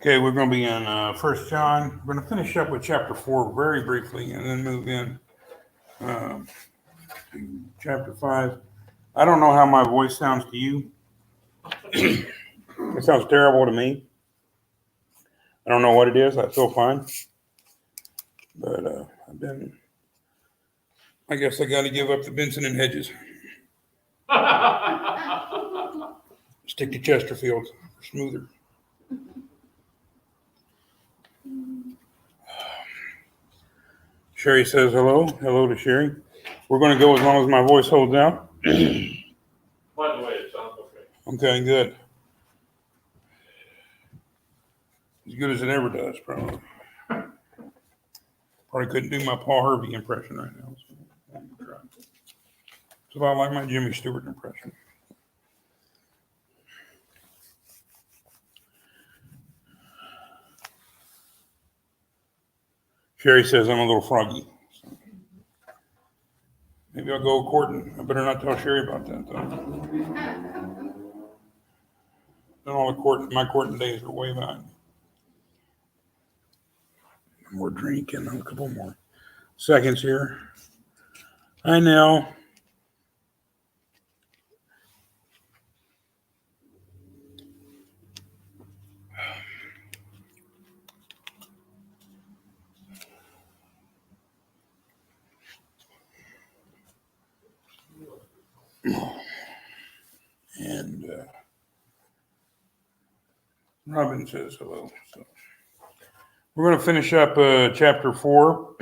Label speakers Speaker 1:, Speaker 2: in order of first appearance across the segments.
Speaker 1: Okay, we're going to be in 1 John. We're going to finish up with chapter 4 very briefly and then move in um, to chapter 5. I don't know how my voice sounds to you. It sounds terrible to me. I don't know what it is. I feel fine. But I guess I got to give up the Benson and Hedges. Stick to Chesterfield. Smoother. Sherry says hello. Hello to Sherry. We're going to go as long as my voice holds out.
Speaker 2: By the way, it sounds okay.
Speaker 1: Okay, good. As good as it ever does, probably. Probably couldn't do my Paul Harvey impression right now. So I'm gonna try. It's about like my Jimmy Stewart impression. Sherry says I'm a little froggy. So maybe I'll go courting. I better not tell Sherry about that, though. Then all the my courting days are way behind me. More drinking, a couple more seconds here. Hi, Nell. And Robin says hello. So we're going to finish up chapter 4.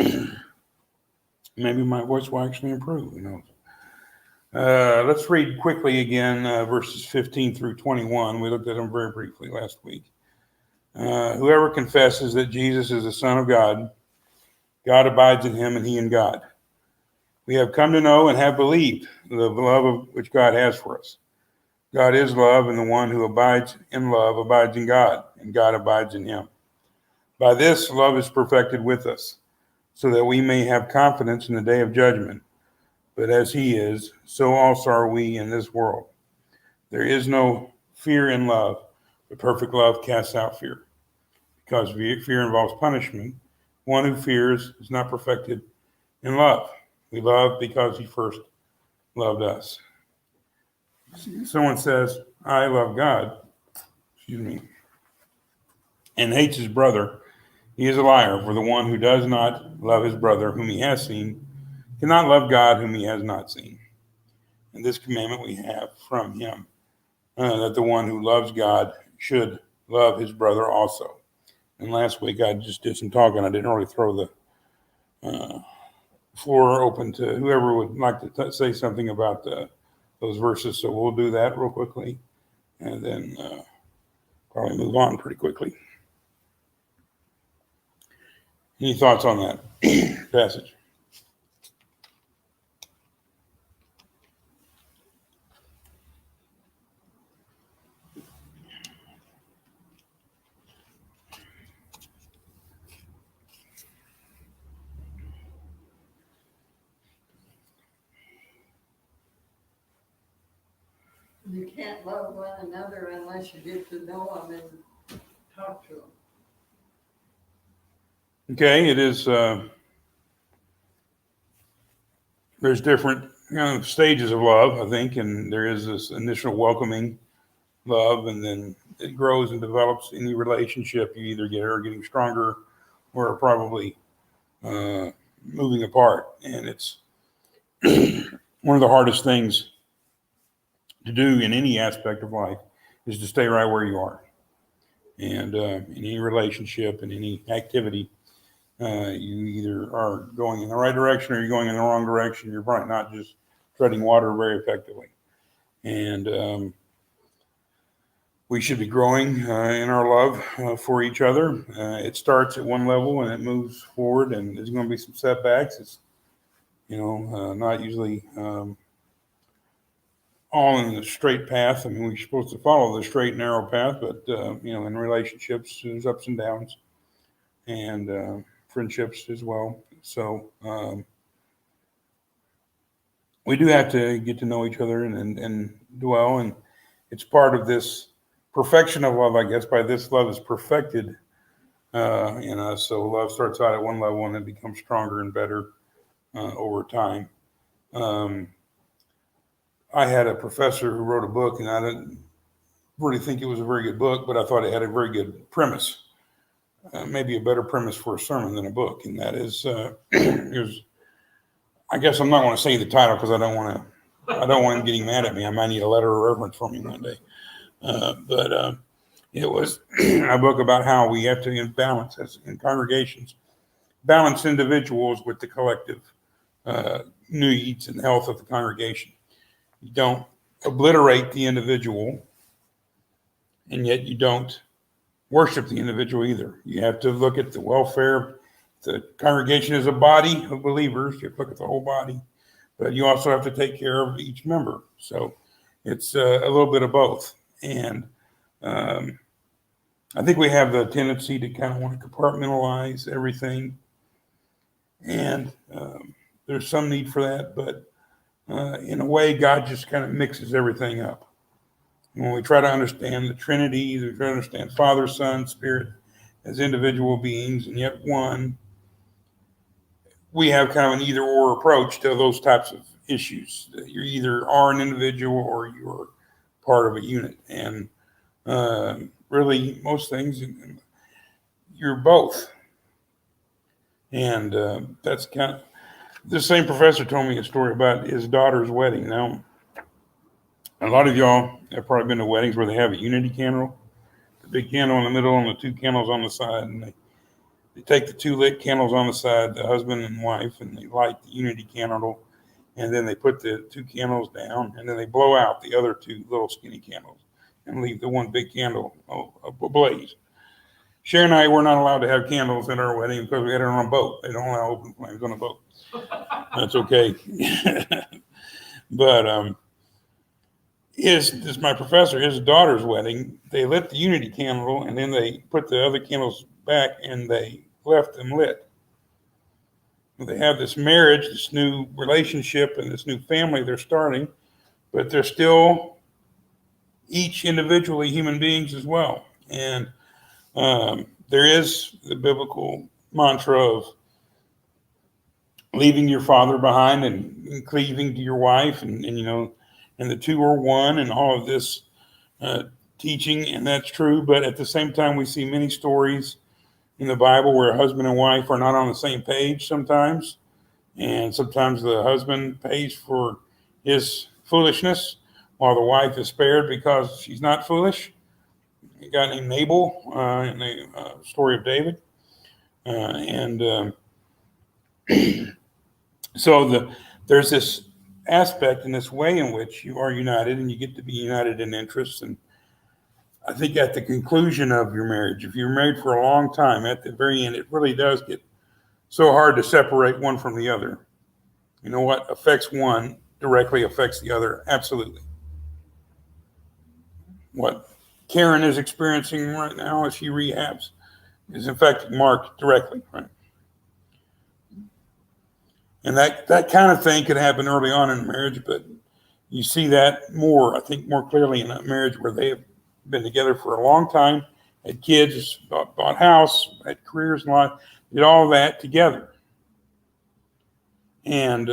Speaker 1: Maybe my voice will actually improve. Who knows? Let's read quickly again verses 15 through 21. We looked at them very briefly last week. Whoever confesses that Jesus is the Son of God, God abides in him and he in God. We have come to know and have believed the love of which God has for us. God is love, and the one who abides in love abides in God, and God abides in him. By this, love is perfected with us, so that we may have confidence in the day of judgment. But as he is, so also are we in this world. There is no fear in love, but perfect love casts out fear, because fear involves punishment. One who fears is not perfected in love. We love because he first loved us. Someone says, I love God, and hates his brother, he is a liar. For the one who does not love his brother whom he has seen cannot love God whom he has not seen. And this commandment we have from him, that the one who loves God should love his brother also. And last week I just did some talking. I didn't really throw the floor open to whoever would like to say something about those verses. So we'll do that real quickly and then probably move on pretty quickly. Any thoughts on that passage?
Speaker 3: You can't love one another unless you get to know them and talk to them.
Speaker 1: Okay, it is, there's different kind of stages of love, I think, and there is this initial welcoming love, and then it grows and develops. Any relationship, you either are getting stronger or probably moving apart. And it's one of the hardest things to do in any aspect of life is to stay right where you are. And in any relationship and any activity, you either are going in the right direction or you're going in the wrong direction. You're probably not just treading water very effectively. And we should be growing in our love for each other. It starts at one level and it moves forward, and there's going to be some setbacks. It's, not usually all in the straight path. I mean, we're supposed to follow the straight, narrow path, but, in relationships, there's ups and downs, and friendships as well. So we do have to get to know each other and dwell, and it's part of this perfection of love, I guess, by this love is perfected in us. So love starts out at one level and then becomes stronger and better over time. I had a professor who wrote a book, and I didn't really think it was a very good book, but I thought it had a very good premise. Maybe a better premise for a sermon than a book, and that is, I guess I'm not going to say the title because I don't want him getting mad at me. I might need a letter of reverence from him one day. But it was a book about how we have to balance as in congregations, balance individuals with the collective needs and health of the congregation. You don't obliterate the individual, and yet you don't worship the individual either. You have to look at the welfare. The congregation is a body of believers. You have to look at the whole body, but you also have to take care of each member. So it's a little bit of both. And I think we have the tendency to kind of want to compartmentalize everything. And there's some need for that, but in a way, God just kind of mixes everything up. When we try to understand the Trinity, we try to understand Father, Son, Spirit as individual beings, and yet one, we have kind of an either-or approach to those types of issues. You either are an individual or you're part of a unit. And really, most things, you're both. And that's kind of, the same professor told me a story about his daughter's wedding. Now, a lot of y'all have probably been to weddings where they have a unity candle, the big candle in the middle and the two candles on the side. And they take the two lit candles on the side, the husband and wife, and they light the unity candle. And then they put the two candles down, and then they blow out the other two little skinny candles and leave the one big candle ablaze. Sharon and I were not allowed to have candles in our wedding because we had it on a boat. They don't allow open flames on a boat. That's okay. But my professor, his daughter's wedding, they lit the unity candle and then they put the other candles back and they left them lit. They have this marriage, this new relationship, and this new family they're starting, but they're still each individually human beings as well. And there is the biblical mantra of leaving your father behind and cleaving to your wife, and the two are one, and all of this teaching, and that's true. But at the same time, we see many stories in the Bible where a husband and wife are not on the same page sometimes, and sometimes the husband pays for his foolishness while the wife is spared because she's not foolish. A guy named Nabal in the story of David, so there's this aspect and this way in which you are united, and you get to be united in interests. And I think at the conclusion of your marriage, if you're married for a long time, at the very end, it really does get so hard to separate one from the other. You know what affects one directly affects the other, absolutely. What Karen is experiencing right now as she rehabs is affecting Mark directly, right? And that kind of thing could happen early on in a marriage, but you see that more clearly in a marriage where they have been together for a long time, had kids, bought house, had careers in life, did all that together. And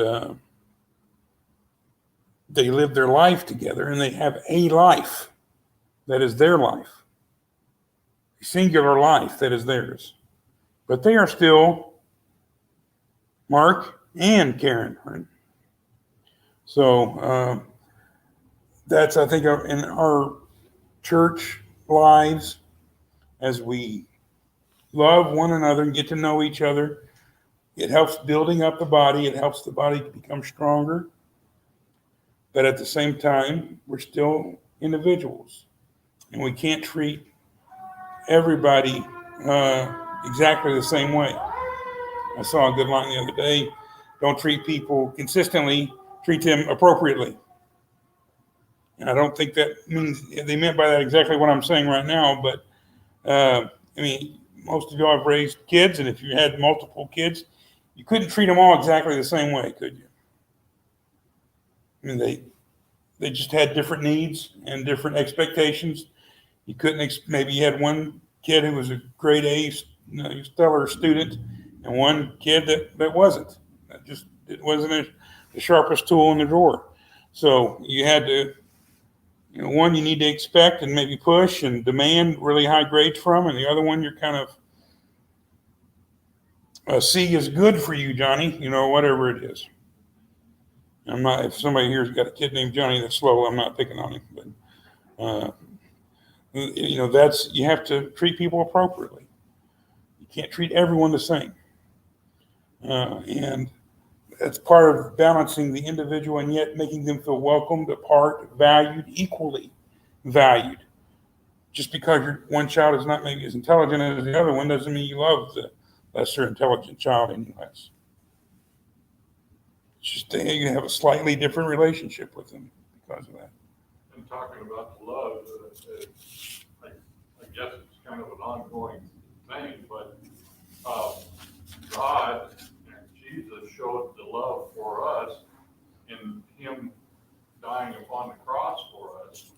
Speaker 1: they live their life together, and they have a life that is their life, a singular life that is theirs. But they are still Mark and Karen, right? So that's, I think, in our church lives, as we love one another and get to know each other, it helps building up the body. It helps the body to become stronger. But at the same time, we're still individuals, and we can't treat everybody exactly the same way. I saw a good line the other day: don't treat people consistently, treat them appropriately. And I don't think that means they meant by that exactly what I'm saying right now, but most of y'all have raised kids, and if you had multiple kids, you couldn't treat them all exactly the same way, could you? They just had different needs and different expectations. You couldn't, maybe you had one kid who was a grade A, stellar student, and one kid that wasn't. It wasn't the sharpest tool in the drawer. So you had to, one you need to expect and maybe push and demand really high grades from, and the other one you're kind of C is good for you, Johnny, whatever it is. I'm not, if somebody here's got a kid named Johnny that's slow, I'm not picking on him, but you have to treat people appropriately. You can't treat everyone the same. And that's part of balancing the individual and yet making them feel welcomed, apart, valued, equally valued. Just because one child is not maybe as intelligent as the other one doesn't mean you love the lesser intelligent child any less. It's just you have a slightly different relationship with them because of that.
Speaker 2: And talking about the love, I guess it's kind of an ongoing thing, but God and Jesus showed the love for us in Him dying upon the cross for us.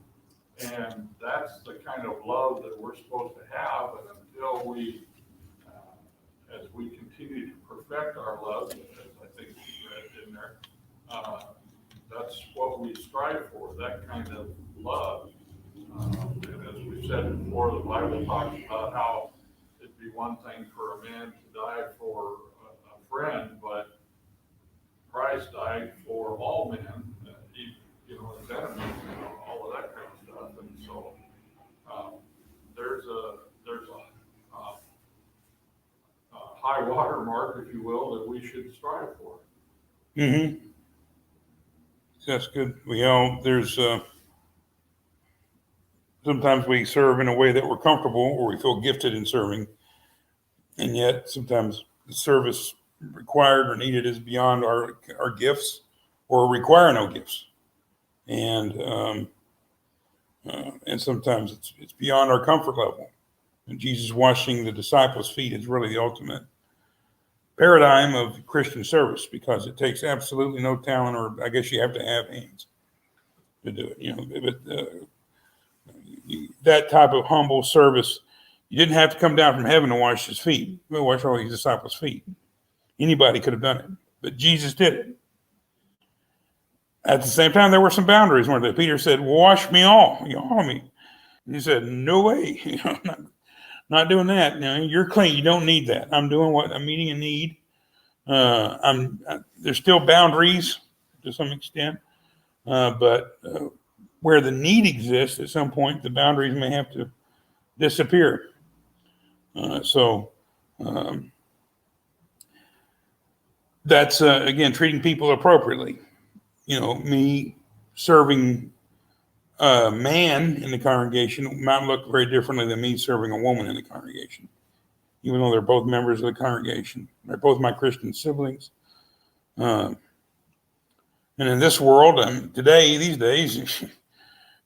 Speaker 2: And that's the kind of love that we're supposed to have. And until we, as we continue to perfect our love, as I think you read in there, that's what we strive for, that kind of love. And as we said before, the Bible talks about how it'd be one thing for a man to die for a friend, but Christ died for all men, his enemies, all of that kind of stuff. And so there's a high water mark, if you will, that we should strive for.
Speaker 1: Mm-hmm. That's good. There's sometimes we serve in a way that we're comfortable or we feel gifted in serving. And yet sometimes the service required or needed is beyond our gifts or require no gifts. And sometimes it's beyond our comfort level. And Jesus washing the disciples' feet is really the ultimate paradigm of Christian service because it takes absolutely no talent, or I guess you have to have hands to do it. But that type of humble service, you didn't have to come down from heaven to wash his feet. Wash all these disciples' feet. Anybody could have done it, but Jesus did it. At the same time, there were some boundaries, weren't there? Peter said, "Wash me all, all of me." And he said, "No way, not doing that. You're clean. You don't need that. I'm doing what I'm meeting a need. There's still boundaries to some extent, but where the need exists, at some point, the boundaries may have to disappear. That's again treating people appropriately. Me serving a man in the congregation might look very differently than me serving a woman in the congregation, even though they're both members of the congregation. They're both my Christian siblings. And in this world, these days,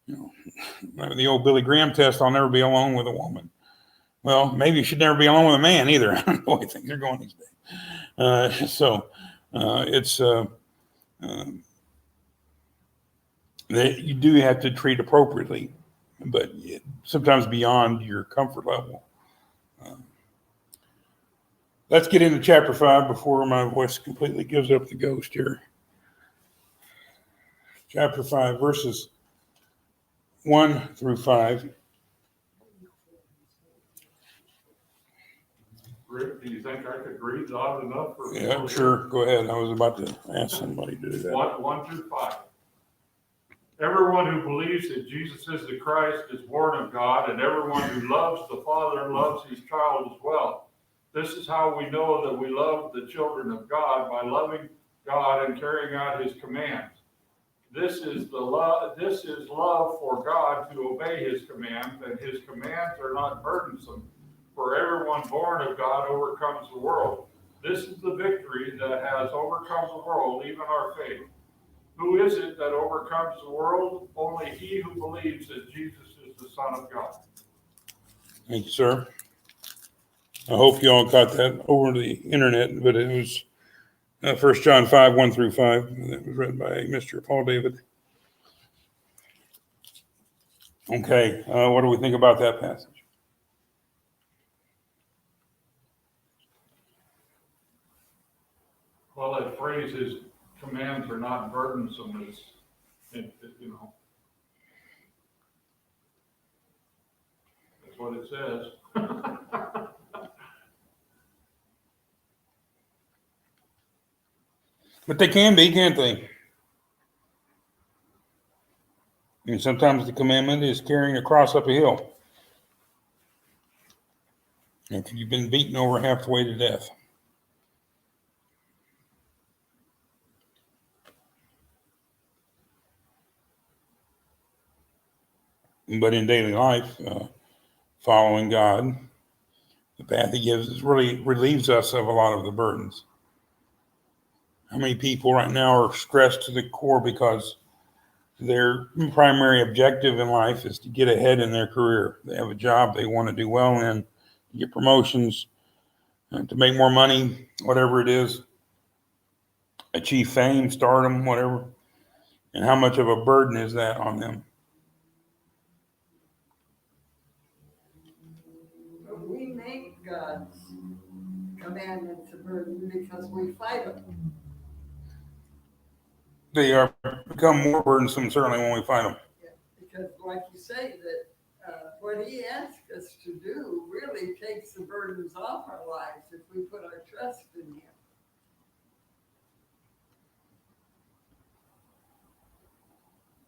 Speaker 1: the old Billy Graham test, I'll never be alone with a woman. Well, maybe you should never be alone with a man either. I don't know the way things are going these days. It's that you do have to treat appropriately, but sometimes beyond your comfort level. Let's get into chapter 5 before my voice completely gives up the ghost here. Chapter 5, verses 1 through 5.
Speaker 2: Rick, do you think I could read loud enough?
Speaker 1: Yeah, sure. Go ahead. I was about to ask somebody to do that.
Speaker 2: 1 through 5. Everyone who believes that Jesus is the Christ is born of God, and everyone who loves the Father loves his child as well. This is how we know that we love the children of God, by loving God and carrying out his commands. This is love for God, to obey his commands, and his commands are not burdensome. For everyone born of God overcomes the world. This is the victory that has overcome the world, even our faith. Who is it that overcomes the world? Only he who believes that Jesus is the Son of God.
Speaker 1: Thank you, sir. I hope you all got that over the internet, but it was 1 John 5, 1 through 5. That was read by Mr. Paul David. Okay, what do we think about that passage?
Speaker 2: Well, that phrase is commands are not burdensome is, you know, that's what it says.
Speaker 1: But they can be, can't they? And sometimes the commandment is carrying a cross up a hill. If you've been beaten over halfway to death. But in daily life, following God, the path He gives us really relieves us of a lot of the burdens. How many people right now are stressed to the core because their primary objective in life is to get ahead in their career? They have a job they want to do well in, get promotions, to make more money, whatever it is, achieve fame, stardom, whatever. And how much of a burden is that on them?
Speaker 3: But we make God's commandments a burden because we fight them.
Speaker 1: They are become more burdensome certainly when we fight them.
Speaker 3: Because like you say, that what He asks us to do really takes the burdens off our lives if we put our trust in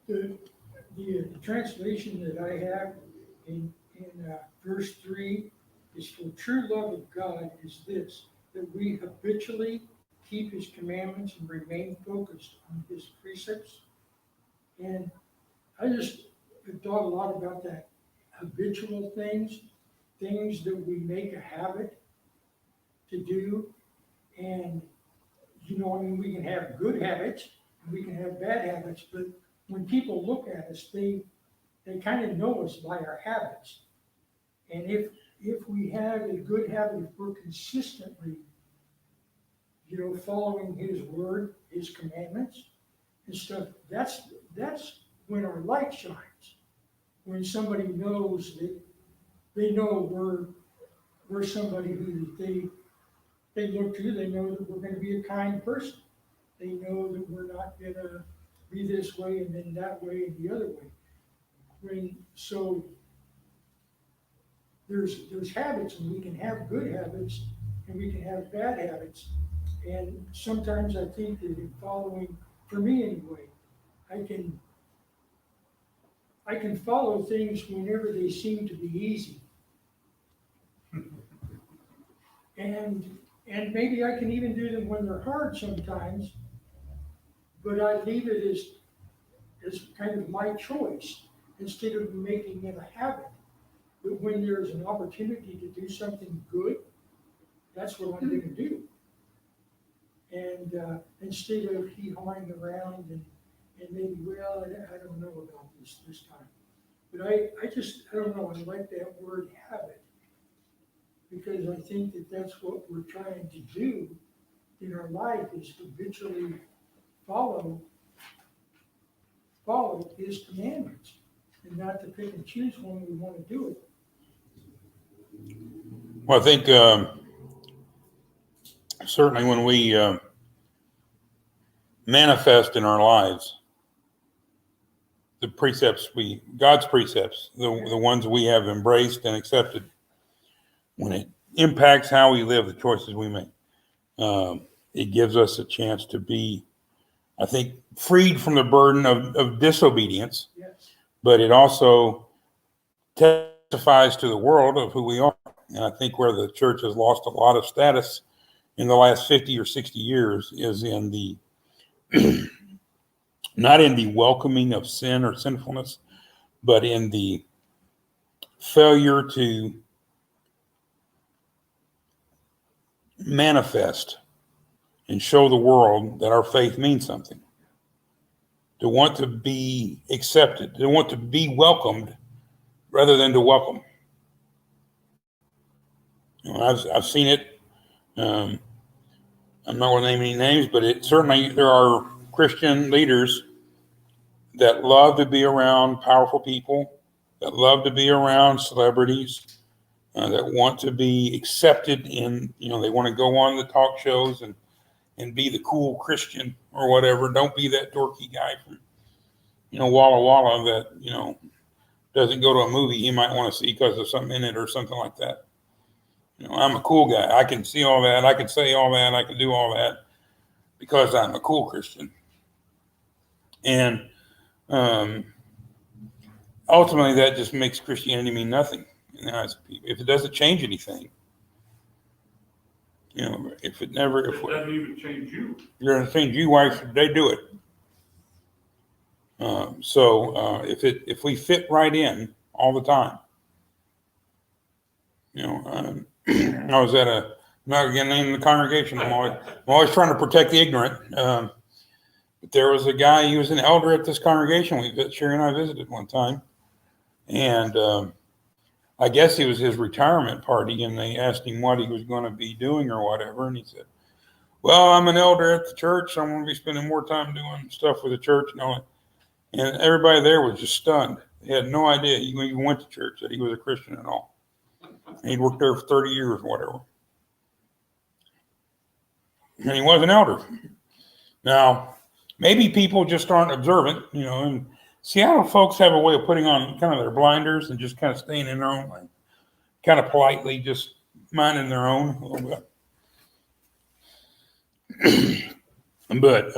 Speaker 3: Him.
Speaker 4: The translation that I have in verse 3 is, for true love of God is this, that we habitually keep His commandments and remain focused on His precepts. And I just thought a lot about that habitual things that we make a habit to do. And, you know, I mean, we can have good habits and we can have bad habits, but when people look at us, they kind of know us by our habits. And if we have a good habit, if we're consistently, you know, following His word, His commandments and stuff, that's when our light shines. When somebody knows that they know we're somebody who they look to, they know that we're going to be a kind person. They know that we're not going to be this way and then that way and the other way. So there's habits, and we can have good habits and we can have bad habits. And sometimes I think that in following, for me anyway, I can follow things whenever they seem to be easy. And maybe I can even do them when they're hard sometimes, but I leave it as kind of my choice instead of making it a habit. But when there's an opportunity to do something good, that's what I'm going to do. And instead of hee-hawing around and maybe, well, I don't know about this time. But I don't know, I like that word habit, because I think that that's what we're trying to do in our life, is habitually follow His commandments and not to pick and choose when we want to do it.
Speaker 1: Well, I think certainly when we manifest in our lives the precepts, God's precepts, the ones we have embraced and accepted, when it impacts how we live, the choices we make, it gives us a chance to be, I think, freed from the burden of disobedience.
Speaker 4: Yes.
Speaker 1: But it also testifies to the world of who we are. And I think where the church has lost a lot of status in the last 50 or 60 years is in the not in the welcoming of sin or sinfulness, but in the failure to manifest and show the world that our faith means something. To want to be accepted, to want to be welcomed rather than to welcome. You know, I've seen it. I'm not going to name any names, but certainly there are Christian leaders that love to be around powerful people that love to be around celebrities, that want to be accepted in, they want to go on the talk shows and be the cool Christian or whatever. Don't be that dorky guy from, Walla Walla that, doesn't go to a movie he might want to see because of something in it or something like that. I'm a cool guy. I can see all that. I can say all that. I can do all that because I'm a cool Christian. And ultimately, that just makes Christianity mean nothing in the eyes of people. If it doesn't change anything, if it
Speaker 2: doesn't even change you.
Speaker 1: You're going to change you, why should they do it? If we fit right in all the time, I was at I'm not going to name the congregation. I'm always trying to protect the ignorant. But there was a guy, he was an elder at this congregation. Sherry and I visited one time. And I guess it was his retirement party, and they asked him what he was going to be doing or whatever. And he said, well, I'm an elder at the church, so I'm going to be spending more time doing stuff with the church and all that. And everybody there was just stunned. They had no idea he even went to church, that he was a Christian at all. And he'd worked there for 30 years or whatever. And he was an elder. Now, maybe people just aren't observant, and Seattle folks have a way of putting on kind of their blinders and just kind of staying in their own lane, kind of politely just minding their own a little bit. But,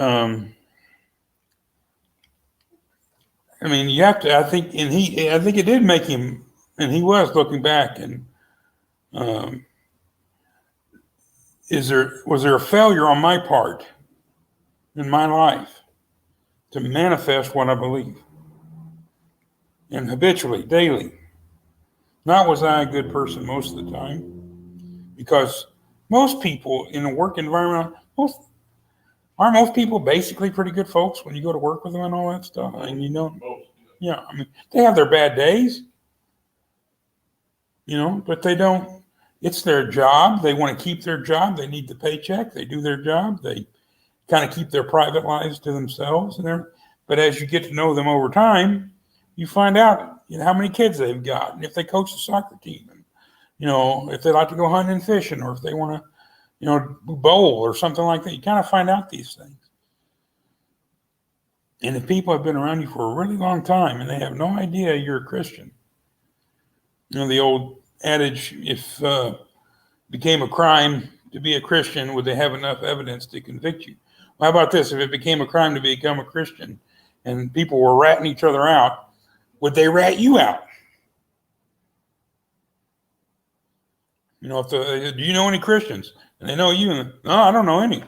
Speaker 1: you have to, I think it did make him, and he was looking back and, was there a failure on my part in my life to manifest what I believe? And habitually, daily. Not was I a good person most of the time, because most people in a work environment, aren't most people basically pretty good folks when you go to work with them and all that stuff? And yeah, they have their bad days, but they don't, it's their job. They want to keep their job. They need the paycheck. They do their job. They kind of keep their private lives to themselves. But as you get to know them over time, you find out, how many kids they've got, and if they coach the soccer team, and, if they like to go hunting and fishing, or if they want to, bowl or something like that. You kind of find out these things. And if people have been around you for a really long time and they have no idea you're a Christian, the old adage, if it became a crime to be a Christian, would they have enough evidence to convict you? Well, how about this? If it became a crime to become a Christian and people were ratting each other out, would they rat you out? Do you know any Christians? And they know you, and no, I don't know any.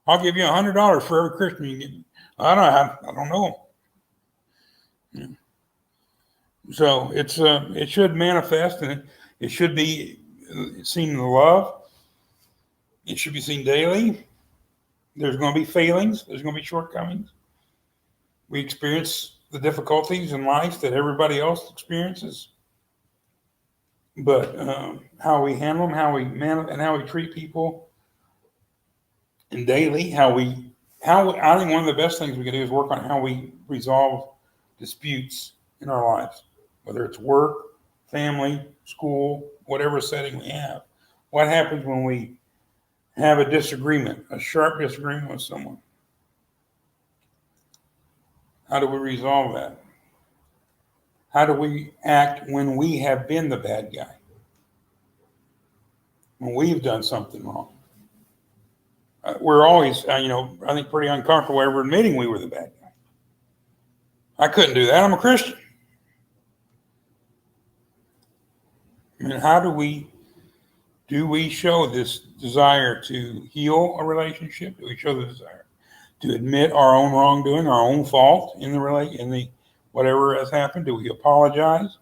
Speaker 1: I'll give you $100 for every Christian you give me. I don't know. Yeah. So it should manifest, and it should be seen in love. It should be seen daily. There's going to be failings. There's going to be shortcomings. We experience the difficulties in life that everybody else experiences. But how we handle them, how we treat people, and daily, I think one of the best things we can do is work on how we resolve disputes in our lives, whether it's work, family, school, whatever setting we have. What happens when we have a disagreement, a sharp disagreement with someone? How do we resolve that? How do we act when we have been the bad guy? When we've done something wrong? We're always, I think pretty uncomfortable ever admitting we were the bad guy. I couldn't do that. I'm a Christian. How do we show this desire to heal a relationship? Do we show the desire to admit our own wrongdoing, our own fault in the whatever has happened? Do we apologize?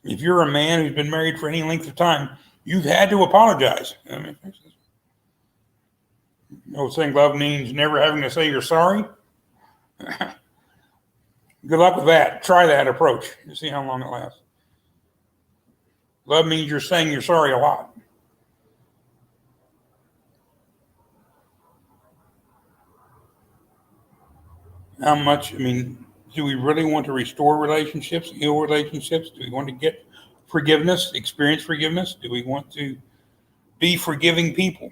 Speaker 1: If you're a man who's been married for any length of time, you've had to apologize. Old saying, love means never having to say you're sorry. Good luck with that. Try that approach and see how long it lasts. Love means you're saying you're sorry a lot. How much, Do we really want to restore relationships, heal relationships? Do we want to get forgiveness, experience forgiveness? Do we want to be forgiving people?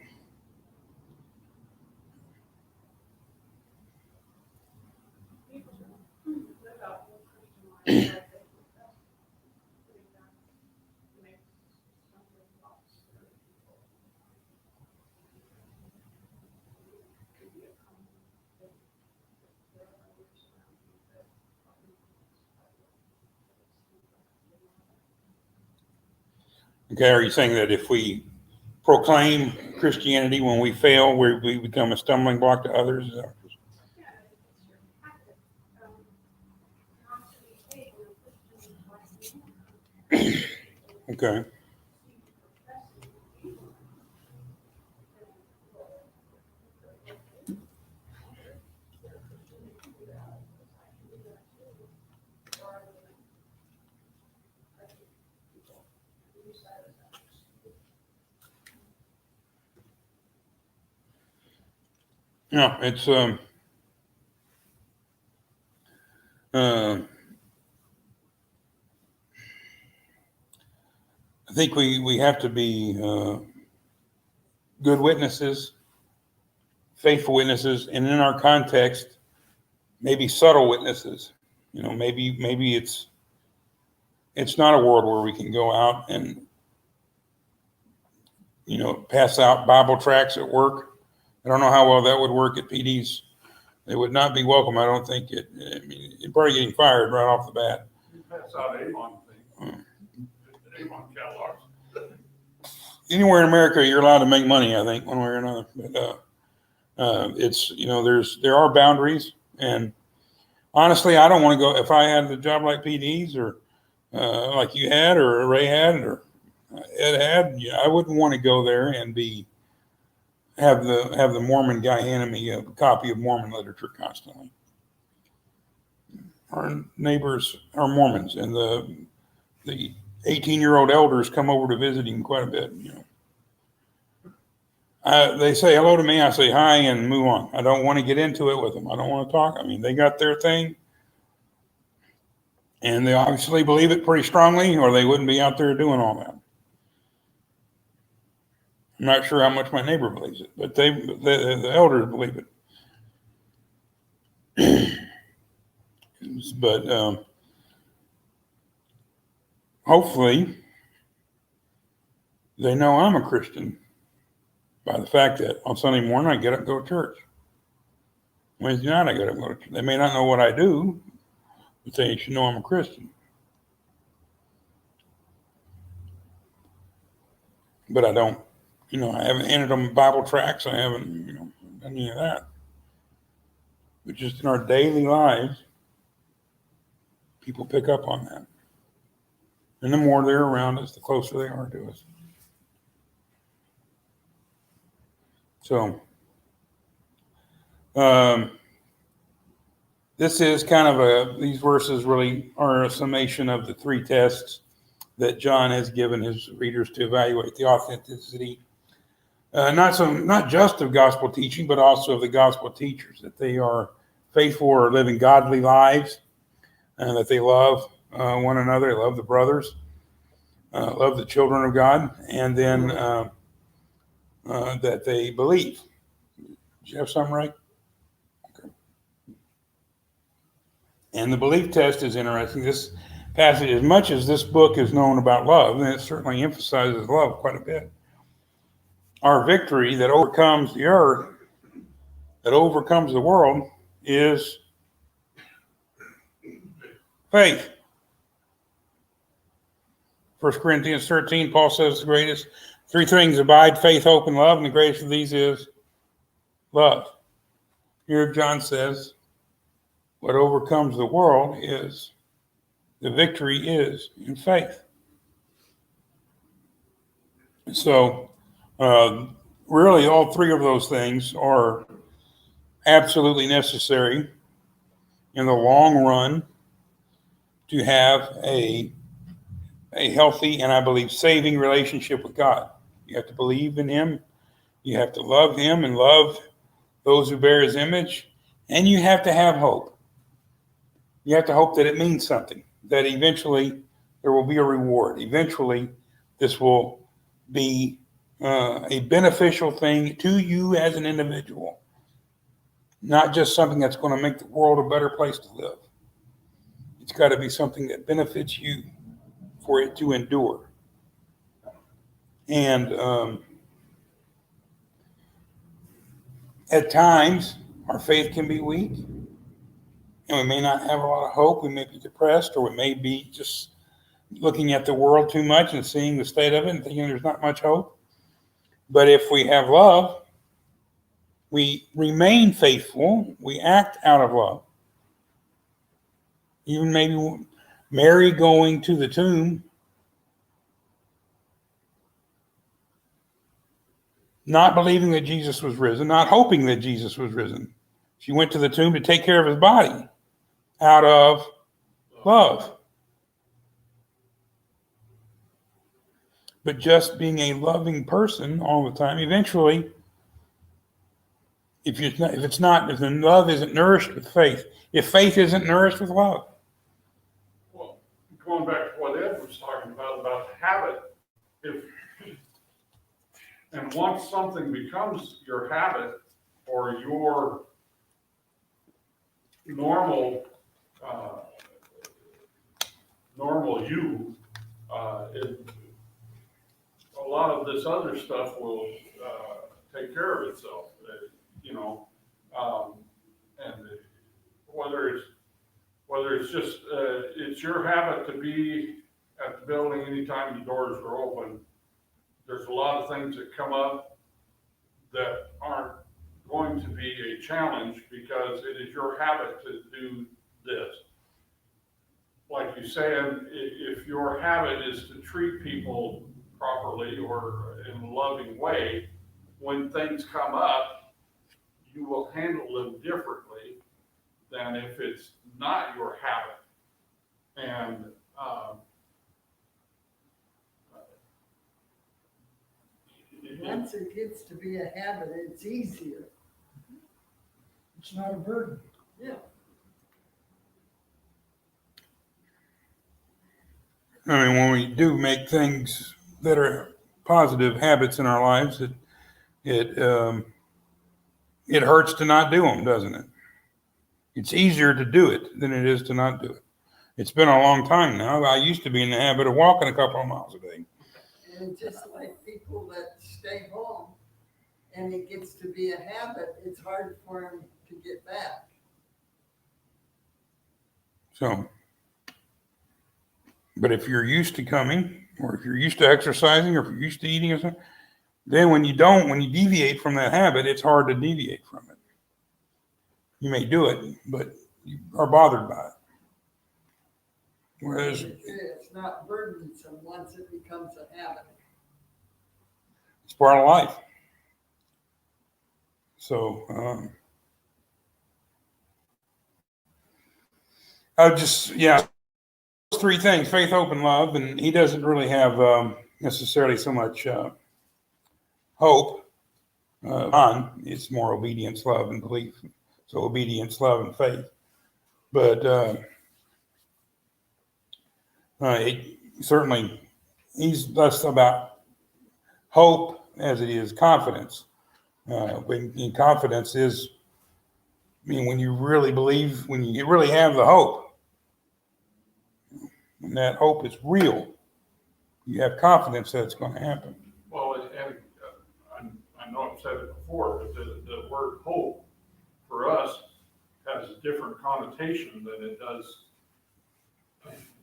Speaker 1: Okay, are you saying that if we proclaim Christianity when we fail, we become a stumbling block to others? Okay. No, it's I think we have to be good witnesses, faithful witnesses, and in our context, maybe subtle witnesses. You know, maybe it's not a world where we can go out and, you know, pass out Bible tracts at work. I don't know how well that would work at PDs. They would not be welcome. I don't think it. I mean, you're probably getting fired right off the bat.
Speaker 2: You pass out Avon things, Avon catalogs.
Speaker 1: Anywhere in America, you're allowed to make money, I think, one way or another. But it's, you know, there are boundaries, and honestly, I don't want to go. If I had a job like PD's or like you had, or Ray had, or Ed had, yeah, I wouldn't want to go there and have the Mormon guy handing me a copy of Mormon literature constantly. Our neighbors are Mormons, and the 18-year-old elders come over to visit him quite a bit. You know, they say hello to me. I say hi and move on. I don't want to get into it with them. I don't want to talk. I mean, they got their thing, and they obviously believe it pretty strongly, or they wouldn't be out there doing all that. I'm not sure how much my neighbor believes it, but the elders believe it. But hopefully they know I'm a Christian by the fact that on Sunday morning I get up and go to church. Wednesday night I get up and go to church. They may not know what I do, but they should know I'm a Christian. But I don't. You know, I haven't handed them Bible tracts. I haven't, you know, done any of that. But just in our daily lives, people pick up on that. And the more they're around us, the closer they are to us. So, this is kind of these verses really are a summation of the three tests that John has given his readers to evaluate the authenticity, not just of gospel teaching, but also of the gospel teachers, that they are faithful or living godly lives, and that they love one another, they love the brothers, love the children of God, and then that they believe. Did you have something right? Okay. And the belief test is interesting. This passage, as much as this book is known about love, and it certainly emphasizes love quite a bit, our victory that overcomes the earth, that overcomes the world, is faith. 1 Corinthians 13, Paul says the greatest three things abide: faith, hope, and love, and the greatest of these is love. Here John says what overcomes the world is, the victory is in faith. So really all three of those things are absolutely necessary in the long run to have a healthy and, I believe, saving relationship with God. You have to believe in him. You have to love him and love those who bear his image. And you have to have hope. You have to hope that it means something, that eventually there will be a reward. Eventually, this will be a beneficial thing to you as an individual, not just something that's going to make the world a better place to live. It's got to be something that benefits you for it to endure. And at times, our faith can be weak, and we may not have a lot of hope. We may be depressed, or we may be just looking at the world too much and seeing the state of it and thinking there's not much hope. But if we have love, we remain faithful, we act out of love. Even maybe Mary going to the tomb, not believing that Jesus was risen, not hoping that Jesus was risen. She went to the tomb to take care of his body out of love. But just being a loving person all the time, eventually, if the love isn't nourished with faith, if faith isn't nourished with love.
Speaker 2: Well, going back to what Ed was talking about the habit, and once something becomes your habit or your normal you, a lot of this other stuff will take care of itself, and whether it's just it's your habit to be at the building anytime the doors are open. There's a lot of things that come up that aren't going to be a challenge because it is your habit to do this. Like you said, if your habit is to treat people properly or in a loving way, when things come up, you will handle them differently than if it's not your habit. And
Speaker 3: Once it gets to be a habit, it's easier.
Speaker 4: It's not a burden.
Speaker 3: Yeah.
Speaker 1: I mean, when we do make things that are positive habits in our lives, it hurts to not do them, doesn't it? It's easier to do it than it is to not do it. It's been a long time now. I used to be in the habit of walking a couple of miles a day.
Speaker 3: And just like people that stay home and it gets to be a habit, it's hard for them to get back.
Speaker 1: So, but if you're used to coming, or if you're used to exercising, or if you're used to eating or something, then when you deviate from that habit, it's hard to deviate from it. You may do it, but you are bothered by it. Whereas
Speaker 3: It's not burdensome once it becomes a habit.
Speaker 1: it's part of life. So, those three things: faith, hope, and love. And he doesn't really have necessarily so much hope. It's more obedience, love, and belief. So obedience, love, and faith. But he's less about hope as it is confidence. When confidence is, when you really believe, when you really have the hope, when that hope is real, you have confidence that it's going to happen.
Speaker 2: well, and I know I've said it before, but the word hope for us has a different connotation than it does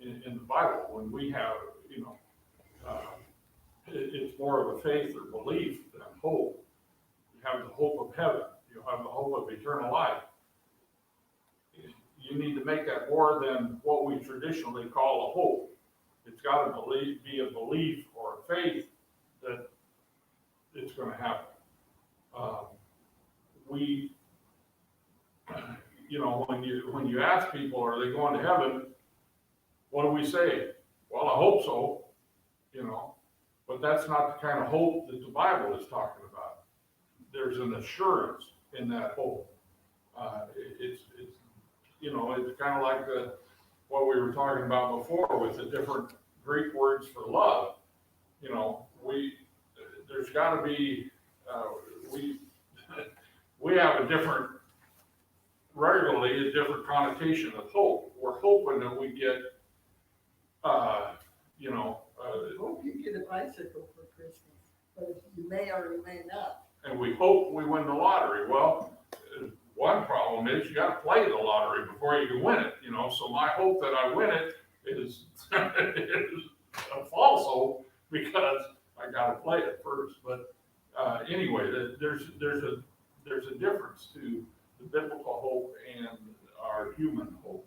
Speaker 2: in the Bible. When we have, it's more of a faith or belief than hope. You have the hope of heaven. You have the hope of eternal life. You need to make that more than what we traditionally call a hope. It's got to be a belief or a faith that it's going to happen. When you ask people, are they going to heaven? What do we say? Well, I hope so, but that's not the kind of hope that the Bible is talking about. There's an assurance in that hope. it's kind of like what we were talking about before with the different Greek words for love. There's got to be, we have regularly a different connotation of hope. We're hoping that we get,
Speaker 3: I hope you get a bicycle for Christmas, but you may or you may not.
Speaker 2: and we hope we win the lottery. Well, one problem is you got to play the lottery before you can win it. So my hope that I win it is, is a false hope because I got to play it first. But anyway, there's a difference to the biblical hope and our human hope.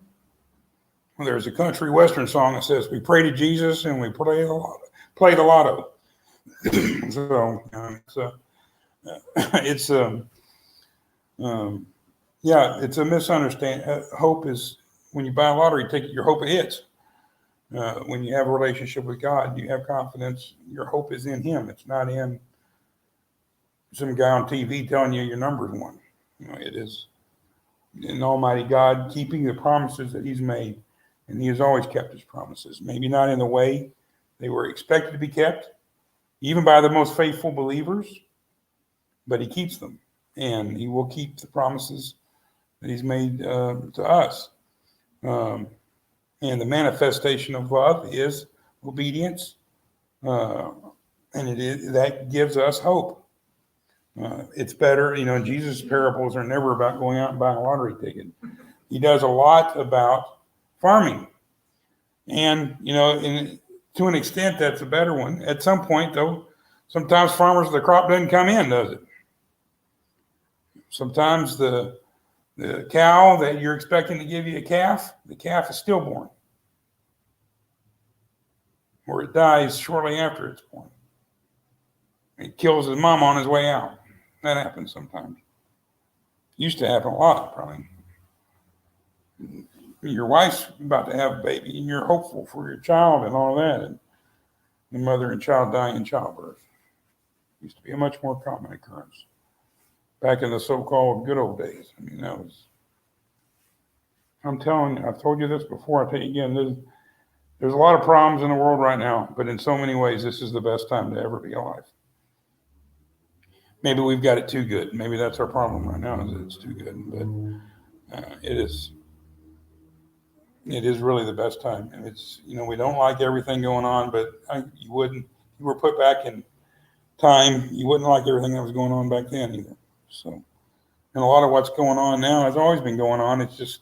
Speaker 1: Well, there's a country western song that says, "We pray to Jesus and we play the lotto." So it's a misunderstanding. Hope is when you buy a lottery ticket, your hope hits. When you have a relationship with God, you have confidence. Your hope is in Him. It's not in some guy on TV telling you your number's one. It is in Almighty God keeping the promises that He's made. And He has always kept His promises, maybe not in the way they were expected to be kept, even by the most faithful believers, but He keeps them, and He will keep the promises that He's made to us. And the manifestation of love is obedience, and that gives us hope. It's better, Jesus' parables are never about going out and buying a lottery ticket. He does a lot about farming. And, to an extent, that's a better one. At some point, though, sometimes the crop doesn't come in, does it? Sometimes the cow that you're expecting to give you the calf is stillborn. Or it dies shortly after it's born. It kills his mom on his way out. That happens sometimes. Used to happen a lot, probably. Your wife's about to have a baby and you're hopeful for your child and all that, and the mother and child dying in childbirth. Used to be a much more common occurrence back in the so-called good old days. I'm telling you, I've told you this before, I'll tell you again, there's a lot of problems in the world right now, but in so many ways, this is the best time to ever be alive. Maybe we've got it too good. Maybe that's our problem right now, is that it's too good, but it is really the best time. And it's, we don't like everything going on, but you wouldn't, if you were put back in time, you wouldn't like everything that was going on back then either. So, and a lot of what's going on now has always been going on. It's just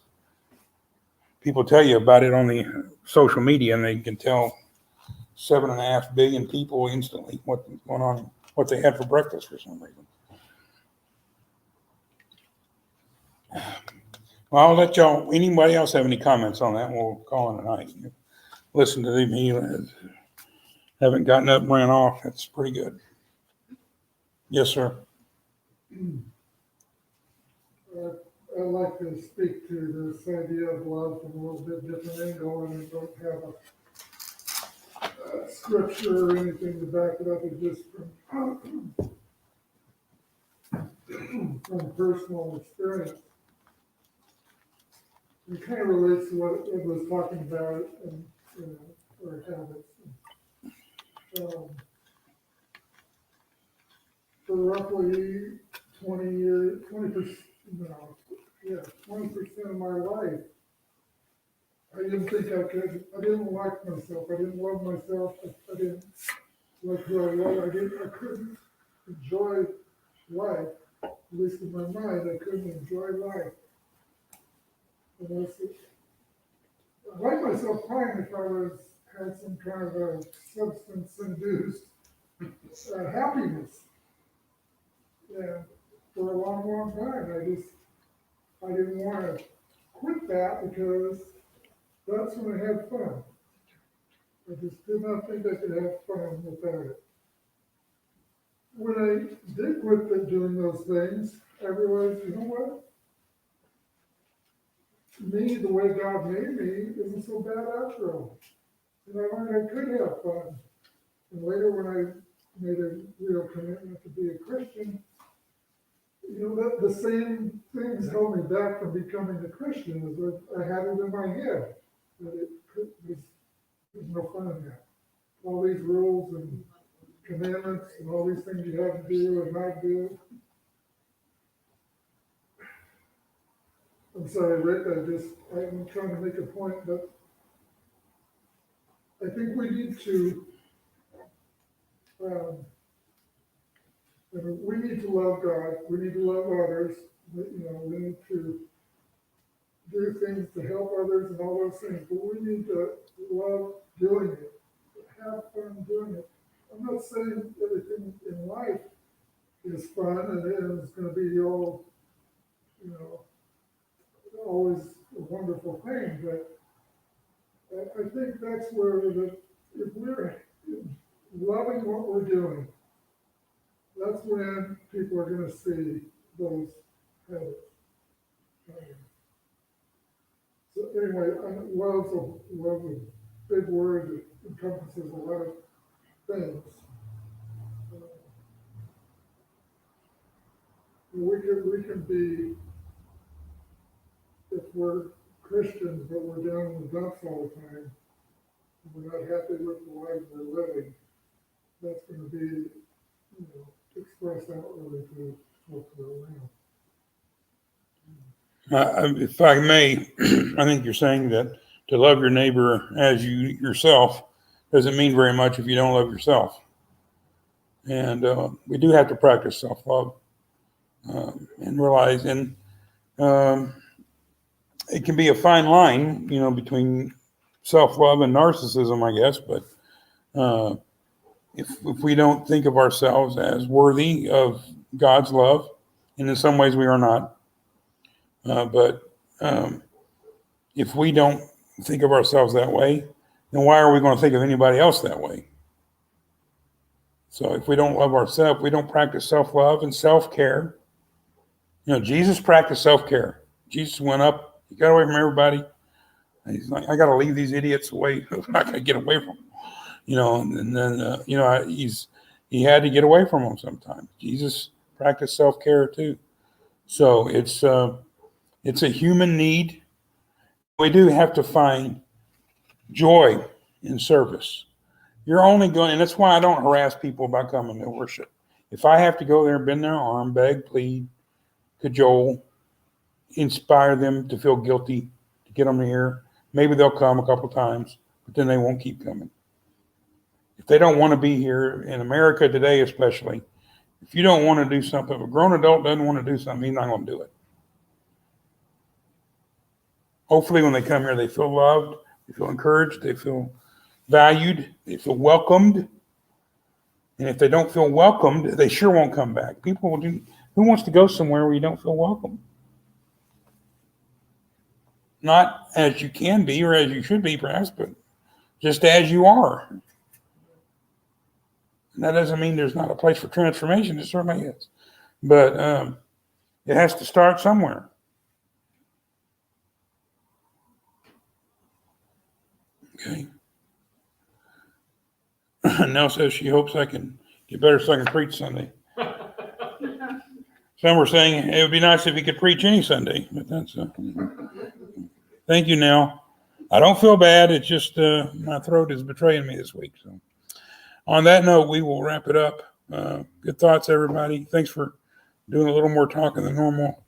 Speaker 1: people tell you about it on the social media, and they can tell 7.5 billion people instantly what's going on, what they had for breakfast for some reason. Well, I'll let y'all, anybody else have any comments on that? We'll call it a night. Listen to them. He haven't gotten up and ran off. That's pretty good. Yes, sir.
Speaker 5: I'd like to speak to this idea of love from a little bit different angle, and I don't have a scripture or anything to back it up. It's just from personal experience. It kind of relates to what Ed was talking about and our habits. For roughly 20% of my life, I didn't think I didn't like myself. I didn't love myself. I didn't like who I was. I couldn't enjoy life. At least in my mind, I couldn't enjoy life. And I like myself fine if I had some kind of a substance-induced happiness. Yeah, for a long, long time. I didn't want to quit that because that's when I had fun. I just did not think I could have fun without it. When I did quit doing those things, I realized, you know what? Me, the way God made me, isn't so bad after all. And I learned I could have fun. And later when I made a real commitment to be a Christian, that the same things held me back from becoming a Christian, is that I had it in my head that there's no fun in that. All these rules and commandments and all these things you have to do and not do. I'm sorry, Rick, I'm trying to make a point, but I think we need to, we need to love God, we need to love others, we need to do things to help others and all those things, but we need to love doing it, have fun doing it. I'm not saying everything in life is fun and it's gonna be all, always a wonderful thing, but I think that's where if we're loving what we're doing, that's when people are gonna see those habits. So anyway, love's a big word that encompasses a lot of things. We can be, if we're Christians, but we're down in the dumps all the time, and we're not happy with the life we're living, that's gonna be, expressed outwardly to folks around.
Speaker 1: If I may, I think you're saying that to love your neighbor as you yourself doesn't mean very much if you don't love yourself. And we do have to practice self-love and realize, and it can be a fine line, between self-love and narcissism, I guess. But if we don't think of ourselves as worthy of God's love, and in some ways we are not, but if we don't think of ourselves that way, then why are we going to think of anybody else that way? So if we don't love ourselves, we don't practice self-love and self-care. Jesus practiced self-care. Jesus went up, he got away from everybody. And he's like, I got to leave these idiots away. I got to get away from them. And then, he had to get away from them sometimes. Jesus practiced self-care too. So it's a human need. We do have to find joy in service. You're only going, and that's why I don't harass people about coming to worship. If I have to go there and bend their arm, beg, plead, cajole, inspire them to feel guilty, to get them here, maybe they'll come a couple times, but then they won't keep coming. If they don't want to be here, in America today especially, if you don't want to do something, if a grown adult doesn't want to do something, he's not going to do it. Hopefully when they come here, they feel loved, they feel encouraged, they feel valued, they feel welcomed. And if they don't feel welcomed, they sure won't come back. People will do, who wants to go somewhere where you don't feel welcome? Not as you can be or as you should be perhaps, but just as you are. And that doesn't mean there's not a place for transformation. It certainly is. But it has to start somewhere. Okay. Nell says she hopes I can get better so I can preach Sunday. Some were saying it would be nice if he could preach any Sunday, but that's thank you, Nell. I don't feel bad. It's just my throat is betraying me this week. So on that note, we will wrap it up. Good thoughts, everybody. Thanks for doing a little more talking than normal.